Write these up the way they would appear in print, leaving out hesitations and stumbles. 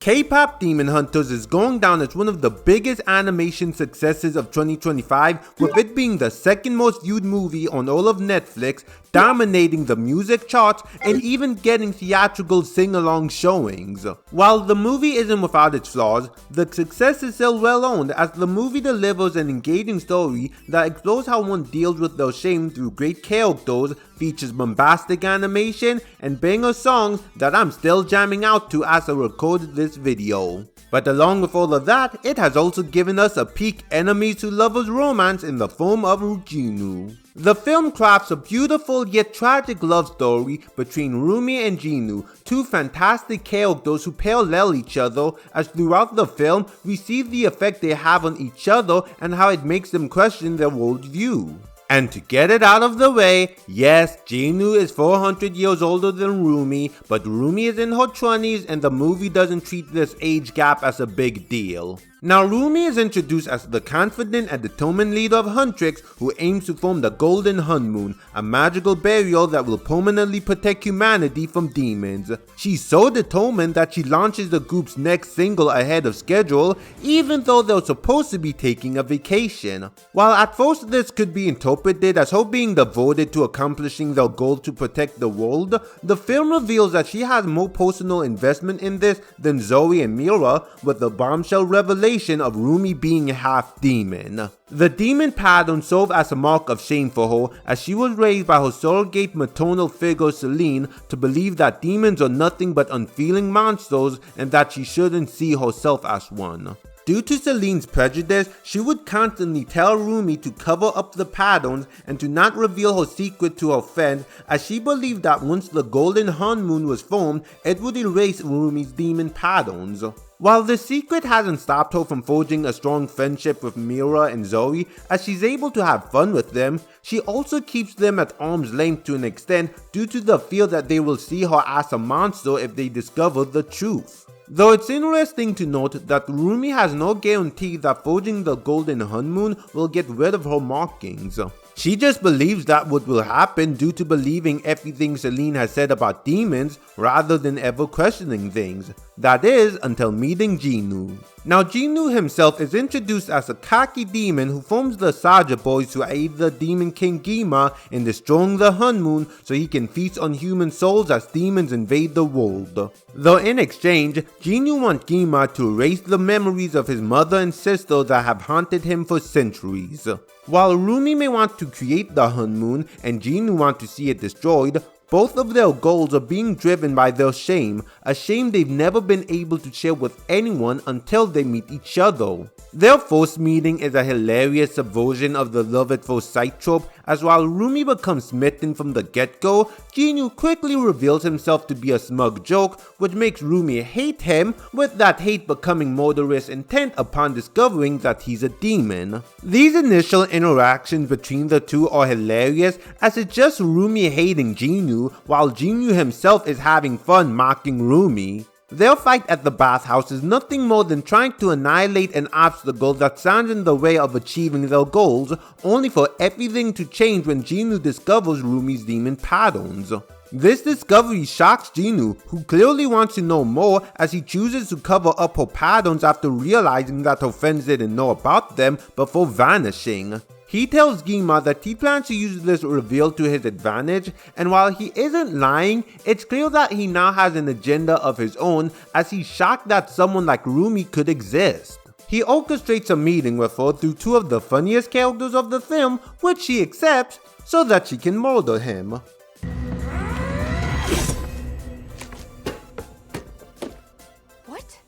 K-pop Demon Hunters is going down as one of the biggest animation successes of 2025, with it being the second most viewed movie on all of Netflix, dominating the music charts and even getting theatrical sing-along showings. While the movie isn't without its flaws, the success is still well owned as the movie delivers an engaging story that explores how one deals with their shame through great characters, features bombastic animation, and banger songs that I'm still jamming out to as I recorded this video. But along with all of that, it has also given us a peak enemies to lovers romance in the form of Jinu. The film crafts a beautiful yet tragic love story between Rumi and Jinu, two fantastic characters who parallel each other, as throughout the film we see the effect they have on each other and how it makes them question their worldview. And to get it out of the way, yes, Jinu is 400 years older than Rumi, but Rumi is in her 20s and the movie doesn't treat this age gap as a big deal. Now Rumi is introduced as the confident and determined leader of Huntrix who aims to form the Golden Honeymoon, a magical barrier that will permanently protect humanity from demons. She's so determined that she launches the group's next single ahead of schedule, even though they're supposed to be taking a vacation. While at first this could be interpreted as her being devoted to accomplishing their goal to protect the world, the film reveals that she has more personal investment in this than Zoe and Mira, with the bombshell revelation of Rumi being half demon. The demon pattern served as a mark of shame for her, as she was raised by her surrogate maternal figure Celine to believe that demons are nothing but unfeeling monsters and that she shouldn't see herself as one. Due to Celine's prejudice, she would constantly tell Rumi to cover up the patterns and to not reveal her secret to her friend, as she believed that once the Golden Honeymoon was formed, it would erase Rumi's demon patterns. While the secret hasn't stopped her from forging a strong friendship with Mira and Zoe, as she's able to have fun with them, she also keeps them at arm's length to an extent due to the fear that they will see her as a monster if they discover the truth. Though it's interesting to note that Rumi has no guarantee that forging the Golden Honeymoon will get rid of her markings. She just believes that what will happen due to believing everything Celine has said about demons rather than ever questioning things. That is, until meeting Jinu. Now Jinu himself is introduced as a cocky demon who forms the Saja boys to aid the demon king Gima in destroying the honeymoon so he can feast on human souls as demons invade the world. Though in exchange, Jinu wants Gima to erase the memories of his mother and sister that have haunted him for centuries. While Rumi may want to create the honeymoon and Jinu want to see it destroyed, both of their goals are being driven by their shame, a shame they've never been able to share with anyone until they meet each other. Their first meeting is a hilarious subversion of the love at first sight trope, as while Rumi becomes smitten from the get-go, Jinu quickly reveals himself to be a smug joke, which makes Rumi hate him, with that hate becoming murderous intent upon discovering that he's a demon. These initial interactions between the two are hilarious, as it's just Rumi hating Jinu, while Jinu himself is having fun mocking Rumi. Their fight at the bathhouse is nothing more than trying to annihilate an obstacle that stands in the way of achieving their goals, only for everything to change when Jinu discovers Rumi's demon patterns. This discovery shocks Jinu, who clearly wants to know more, as he chooses to cover up her patterns after realizing that her friends didn't know about them before vanishing. He tells Gima that he plans to use this reveal to his advantage, and while he isn't lying, it's clear that he now has an agenda of his own, as he's shocked that someone like Rumi could exist. He orchestrates a meeting with her through two of the funniest characters of the film, which she accepts so that she can murder him.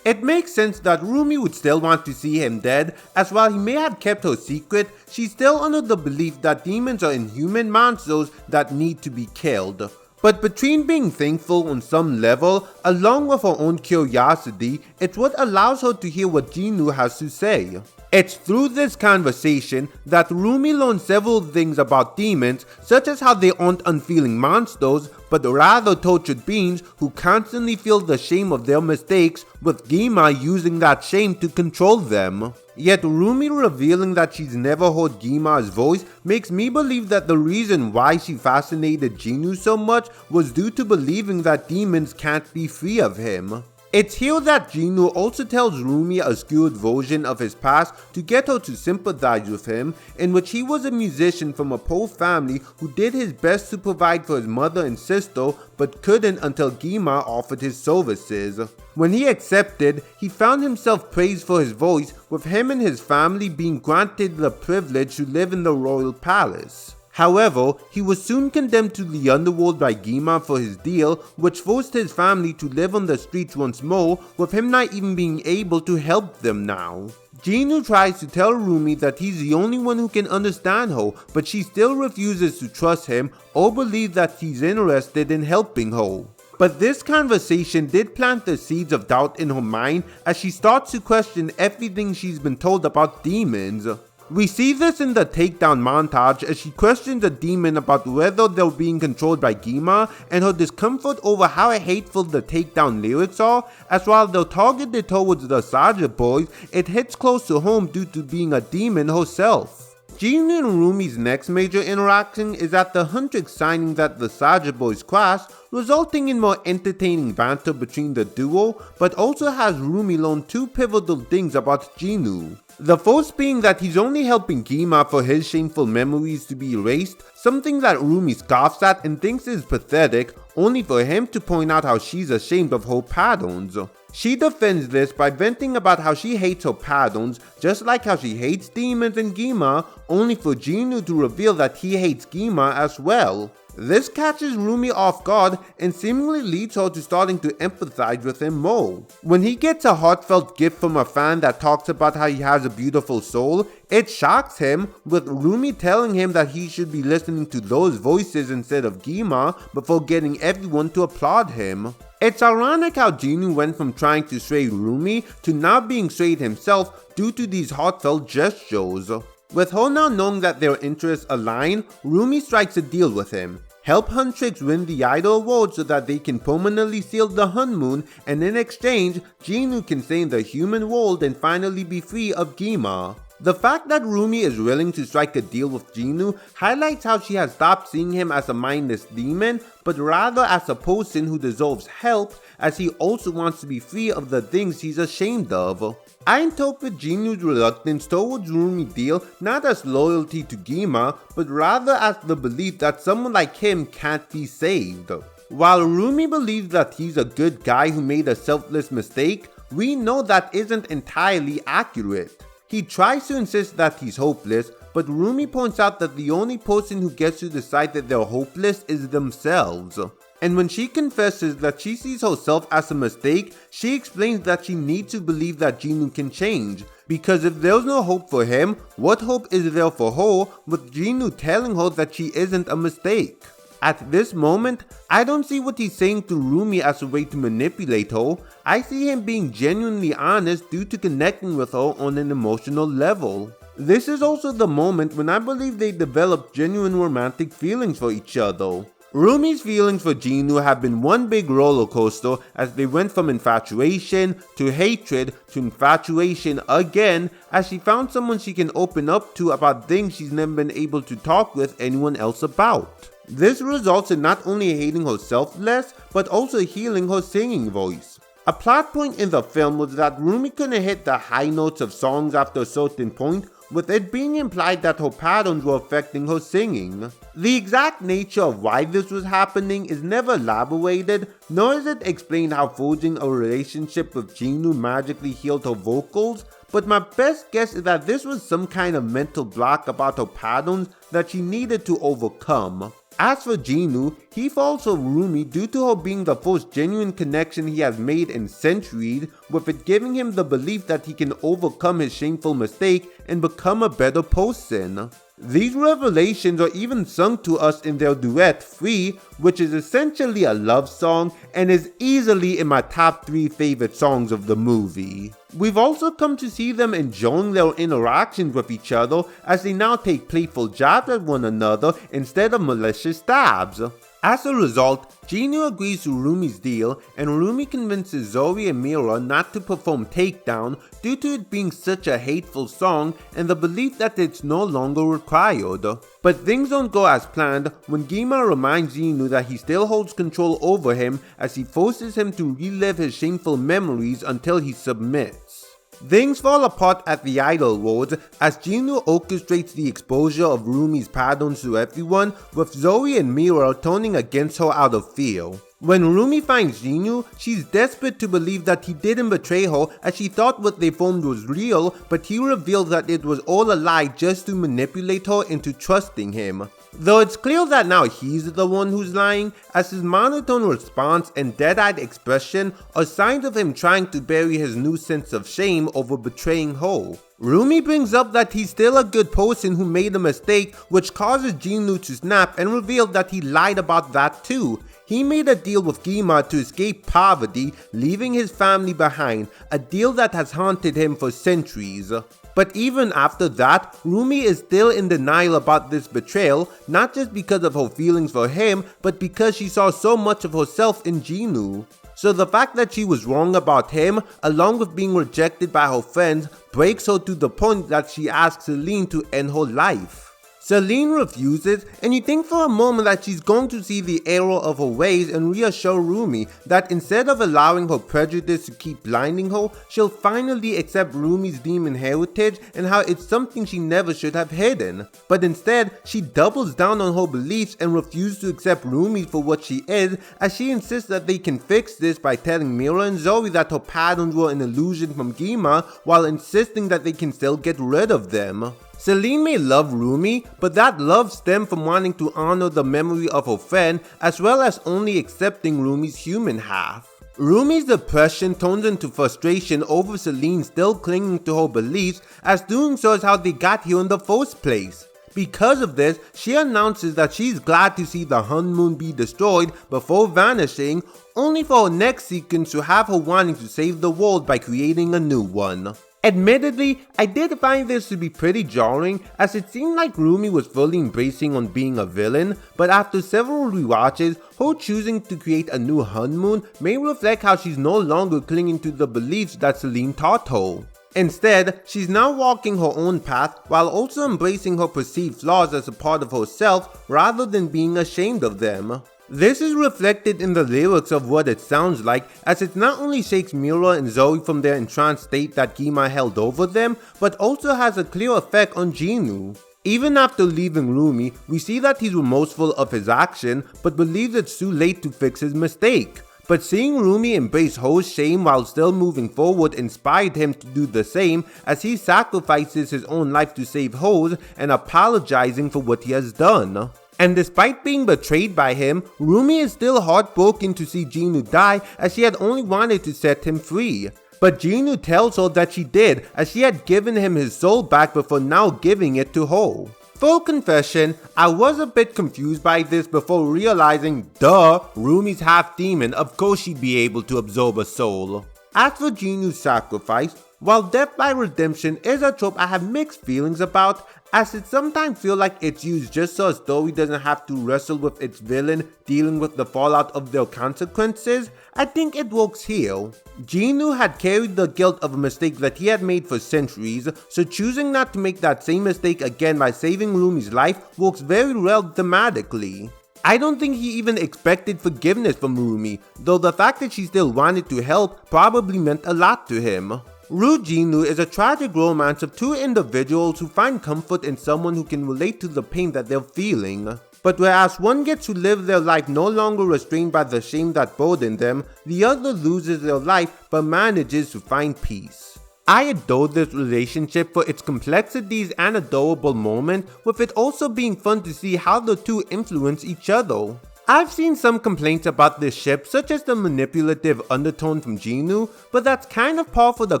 It makes sense that Rumi would still want to see him dead, as while he may have kept her secret, she's still under the belief that demons are inhuman monsters that need to be killed. But between being thankful on some level, along with her own curiosity, it's what allows her to hear what Jinu has to say. It's through this conversation that Rumi learns several things about demons, such as how they aren't unfeeling monsters, but rather tortured beings who constantly feel the shame of their mistakes, with Gima using that shame to control them. Yet Rumi revealing that she's never heard Gima's voice makes me believe that the reason why she fascinated Jinu so much was due to believing that demons can't be free of him. It's here that Jinu also tells Rumi a skewed version of his past to get her to sympathize with him, in which he was a musician from a poor family who did his best to provide for his mother and sister but couldn't until Gima offered his services. When he accepted, he found himself praised for his voice, with him and his family being granted the privilege to live in the royal palace. However, he was soon condemned to the underworld by Gima for his deal, which forced his family to live on the streets once more, with him not even being able to help them now. Jinu tries to tell Rumi that he's the only one who can understand her, but she still refuses to trust him or believe that he's interested in helping her. But this conversation did plant the seeds of doubt in her mind as she starts to question everything she's been told about demons. We see this in the takedown montage as she questions a demon about whether they're being controlled by Gima and her discomfort over how hateful the takedown lyrics are, as while they're targeted towards the Saja boys, it hits close to home due to being a demon herself. Jinu and Rumi's next major interaction is at the Huntrix signing that the Saja boys crash, resulting in more entertaining banter between the duo, but also has Rumi learn two pivotal things about Jinu. The first being that he's only helping Gima for his shameful memories to be erased, something that Rumi scoffs at and thinks is pathetic, only for him to point out how she's ashamed of her patterns. She defends this by venting about how she hates her patterns, just like how she hates demons and Gima, only for Jinu to reveal that he hates Gima as well. This catches Rumi off guard and seemingly leads her to starting to empathize with him more. When he gets a heartfelt gift from a fan that talks about how he has a beautiful soul, it shocks him, with Rumi telling him that he should be listening to those voices instead of Gima before getting everyone to applaud him. It's ironic how Jinu went from trying to sway Rumi to now being swayed himself due to these heartfelt gestures. With her now knowing that their interests align, Rumi strikes a deal with him. Help Huntrix win the Idol Award so that they can permanently seal the honeymoon, and in exchange, Jinu can stay in the human world and finally be free of Gima. The fact that Rumi is willing to strike a deal with Jinu highlights how she has stopped seeing him as a mindless demon, but rather as a person who deserves help, as he also wants to be free of the things he's ashamed of. I interpret Jinu's reluctance towards Rumi's deal not as loyalty to Gima, but rather as the belief that someone like him can't be saved. While Rumi believes that he's a good guy who made a selfless mistake, we know that isn't entirely accurate. He tries to insist that he's hopeless, but Rumi points out that the only person who gets to decide that they're hopeless is themselves. And when she confesses that she sees herself as a mistake, she explains that she needs to believe that Jinu can change, because if there's no hope for him, what hope is there for her, with Jinu telling her that she isn't a mistake? At this moment, I don't see what he's saying to Rumi as a way to manipulate her. I see him being genuinely honest due to connecting with her on an emotional level. This is also the moment when I believe they develop genuine romantic feelings for each other. Rumi's feelings for Jinu have been one big roller coaster as they went from infatuation to hatred to infatuation again, as she found someone she can open up to about things she's never been able to talk with anyone else about. This results in not only hating herself less, but also healing her singing voice. A plot point in the film was that Rumi couldn't hit the high notes of songs after a certain point, with it being implied that her patterns were affecting her singing. The exact nature of why this was happening is never elaborated, nor is it explained how forging a relationship with Jinu magically healed her vocals, but my best guess is that this was some kind of mental block about her patterns that she needed to overcome. As for Jinu, he falls for Rumi due to her being the first genuine connection he has made in centuries, with it giving him the belief that he can overcome his shameful mistake and become a better person. These revelations are even sung to us in their duet Free, which is essentially a love song and is easily in my top 3 favorite songs of the movie. We've also come to see them enjoying their interactions with each other as they now take playful jabs at one another instead of malicious stabs. As a result, Jinu agrees to Rumi's deal, and Rumi convinces Zoe and Mira not to perform Takedown due to it being such a hateful song and the belief that it's no longer required. But things don't go as planned when Gima reminds Jinu that he still holds control over him as he forces him to relive his shameful memories until he submits. Things fall apart at the Idol Wars as Jinu orchestrates the exposure of Rumi's patterns to everyone, with Zoe and Mira turning against her out of fear. When Rumi finds Jinu, she's desperate to believe that he didn't betray her as she thought what they formed was real, but he reveals that it was all a lie just to manipulate her into trusting him. Though it's clear that now he's the one who's lying, as his monotone response and dead-eyed expression are signs of him trying to bury his new sense of shame over betraying her. Rumi brings up that he's still a good person who made a mistake, which causes Jinu to snap and reveal that he lied about that too. He made a deal with Gima to escape poverty, leaving his family behind, a deal that has haunted him for centuries. But even after that, Rumi is still in denial about this betrayal, not just because of her feelings for him, but because she saw so much of herself in Jinu. So the fact that she was wrong about him, along with being rejected by her friends, breaks her to the point that she asks Celine to end her life. Celine refuses, and you think for a moment that she's going to see the error of her ways and reassure Rumi that instead of allowing her prejudice to keep blinding her, she'll finally accept Rumi's demon heritage and how it's something she never should have hidden. But instead, she doubles down on her beliefs and refuses to accept Rumi for what she is, as she insists that they can fix this by telling Mira and Zoe that her patterns were an illusion from Gima, while insisting that they can still get rid of them. Celine may love Rumi, but that love stemmed from wanting to honor the memory of her friend, as well as only accepting Rumi's human half. Rumi's depression turns into frustration over Celine still clinging to her beliefs, as doing so is how they got here in the first place. Because of this, she announces that she's glad to see the honeymoon be destroyed before vanishing, only for her next sequence to have her wanting to save the world by creating a new one. Admittedly, I did find this to be pretty jarring, as it seemed like Rumi was fully embracing on being a villain, but after several rewatches, her choosing to create a new honeymoon may reflect how she's no longer clinging to the beliefs that Celine taught her. Instead, she's now walking her own path while also embracing her perceived flaws as a part of herself rather than being ashamed of them. This is reflected in the lyrics of what it sounds like, as it not only shakes Mira and Zoe from their entranced state that Gima held over them, but also has a clear effect on Jinu. Even after leaving Rumi, we see that he's remorseful of his action, but believes it's too late to fix his mistake. But seeing Rumi embrace Ho's shame while still moving forward inspired him to do the same, as he sacrifices his own life to save Ho's and apologizing for what he has done. And despite being betrayed by him, Rumi is still heartbroken to see Jinu die, as she had only wanted to set him free. But Jinu tells her that she did, as she had given him his soul back before now giving it to her. Full confession, I was a bit confused by this before realizing, duh, Rumi's half demon, of course she'd be able to absorb a soul. As for Jinu's sacrifice, while death by redemption is a trope I have mixed feelings about, as it sometimes feels like it's used just so a story doesn't have to wrestle with its villain dealing with the fallout of their consequences, I think it works here. Jinu had carried the guilt of a mistake that he had made for centuries, so choosing not to make that same mistake again by saving Rumi's life works very well thematically. I don't think he even expected forgiveness from Rumi, though the fact that she still wanted to help probably meant a lot to him. Jinu is a tragic romance of two individuals who find comfort in someone who can relate to the pain that they're feeling. But whereas one gets to live their life no longer restrained by the shame that burdened them, the other loses their life but manages to find peace. I adore this relationship for its complexities and adorable moments, with it also being fun to see how the two influence each other. I've seen some complaints about this ship, such as the manipulative undertone from Jinu, but that's kind of par for the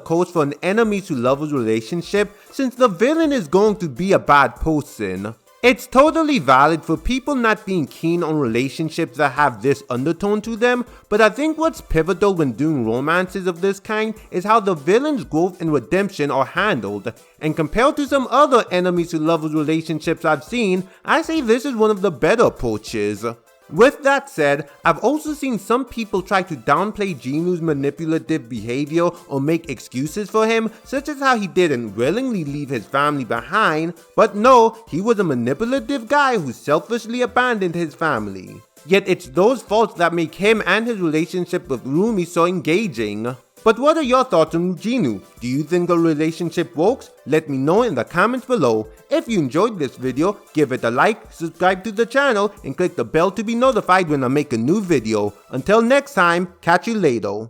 course for an enemies to lovers relationship, since the villain is going to be a bad person. It's totally valid for people not being keen on relationships that have this undertone to them, but I think what's pivotal when doing romances of this kind is how the villain's growth and redemption are handled, and compared to some other enemies to lovers relationships I've seen, I say this is one of the better approaches. With that said, I've also seen some people try to downplay Jinu's manipulative behavior or make excuses for him, such as how he didn't willingly leave his family behind, but no, he was a manipulative guy who selfishly abandoned his family. Yet it's those faults that make him and his relationship with Rumi so engaging. But what are your thoughts on Jinu? Do you think the relationship works? Let me know in the comments below. If you enjoyed this video, give it a like, subscribe to the channel, and click the bell to be notified when I make a new video. Until next time, catch you later.